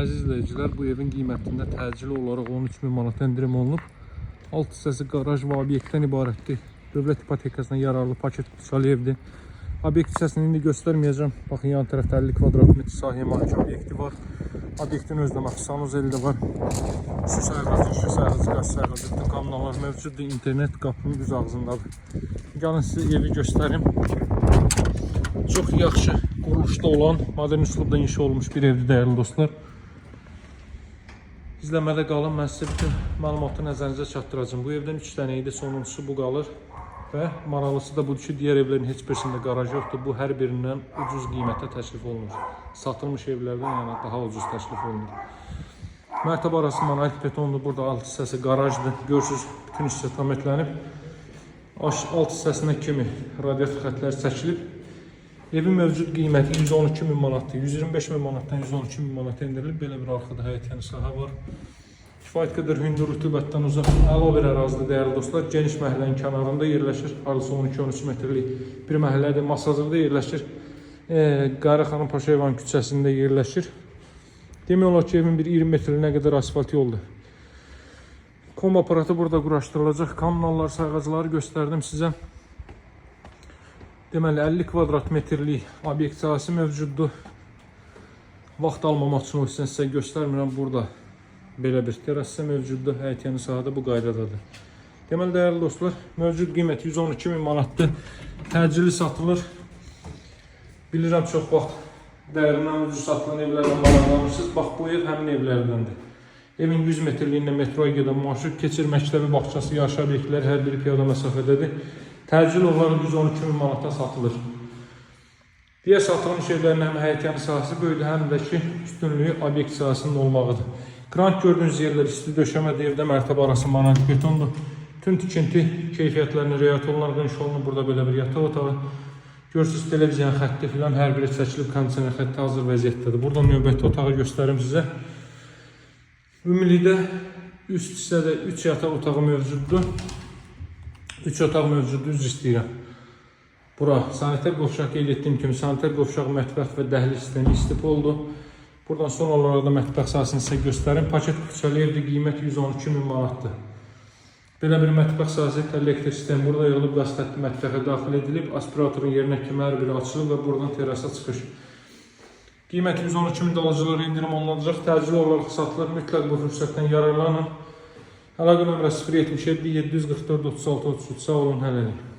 Əziz izləyicilər, bu evin qiymətində təcili olaraq 13.000 manat endirim olunub. Alt hissəsi qaraj və obyektdən ibarətdir. Dövlət ipotekasına yararlı paket qutusalı evdir. Obyekt hissəsini indi göstərməyəcəm. Baxın, yan tərəfdə 50 kvadrat metr sahəyə malik obyekti var. Obyektin özdə sanuzeli də var. Su sayğacı, işıq sayğacı, qaz sayğacı, bütün kommunallar mövcuddur. İnternet qapının düz ağzındadır. Gəlin sizə evi göstərim. Çox yaxşı quruluşda olan, modern üslubda inşa olmuş bir evdir dəyərli dostlar. İzləmədə qalın, mən sizə bütün məlumatı nəzərinizə çatdıracağım. Bu evdən 3 dənə idi, sonuncusu bu qalır. Və maraqlısı da budur ki, digər evlərin heç birisində qaraj yoxdur. Bu hər birindən ucuz qiymətə təklif olunur. Satılmış evlərdən yəni daha ucuz təklif olunur. Mərtəbə arası monolit betondur. Burada alt hissəsi qarajdır. Görürsünüz, bütün hissə tametlənib. Alt hissəsinə kimi radiator xətləri çəkilib. Evin mövcud qiyməti 112.000 manatdır. 125.000 manatdan 112.000 manat endirilib. Belə bir arxada həyətYəni sahə var. Kifayət qədər hündür rütubətdən uzaq əla bir ərazidə dəyərli dostlar. Geniş məhəllənin kənarında yerləşir. Arası 12-13 metrlik bir məhəllədir. Masazırda yerləşir. Qarı xanım Paşayevan küçəsində yerləşir. Demək olar ki, evin bir 20 metrlinə qədər asfalt yoldur. Kom aparatı burada quraşdırılacaq. Kommunallar, sayğacıları göstərdim sizə. Deməli, 50 kvadrat metrlik obyekt sahəsi mövcuddur. Vaxt almamaq üçün o hissəni sizə göstərmirəm. Burada belə bir terrasa mövcuddur. Həyətəni sahədə bu qaydadadır. Deməli, dəyərli dostlar, mövcud qiyməti 112.000 manatdır. Təcili satılır. Bilirəm, çox vaxt dəyərindən ucuz satılan evlərdən maraqlanırsınız. Bax, bu ev həmin evlərdəndir. Evin 100 metrliyində metroya gedən marşrut keçir, məktəbi, bağçası, yaşa obyektlər hər biri piyada məsafədədir. Təcil olaraq 112.000 manata satılır. Digər satılmış evlərin həm həyətəni sahəsi böyüdür, həm də ki, üstünlüyü obyekt sahəsində olmağıdır. Grant gördüyünüz yerlər isti döşəmədir, evdə mərtəbə arası monolit betondur. Tüm tikinti keyfiyyətlərini riayət olunan qönüş olunur. Burada belə bir yataq otağı. Görürsünüz, televiziyanın xətti filan hər biri çəkilib, kondisioner xətti hazır vəziyyətdədir. Burada növbəti otağı göstərim sizə. Ümumilikdə üst hissədə 3 yataq otağı mövcuddur. 3 otaq mövcuddur, üzr istəyirəm. Bura sanitar qovşaq, qeyd etdiyim kimi sanitar qovşaq, mətbəx və dəhliz sistemi istif oldu. Buradan son olaraq da mətbəx sahəsini sizə göstərim. Paket qutusalı evdir, qiymət 112.000 manatdır. Belə bir mətbəx sahəsi, elektrik sistemi burada yığılıb, qaz xətti mətbəxə daxil edilib, aspiratorun yerinə kimi hər biri açılıb və buradan terrasa çıxış. Qiymət 112.000 alıcılara indirim olunacaq, təcili olaraq satılır, mütləq bu fürsətdən yararlanın. Əlaqə nömrəsi 077 744 36 33, sağ olun, hələlik.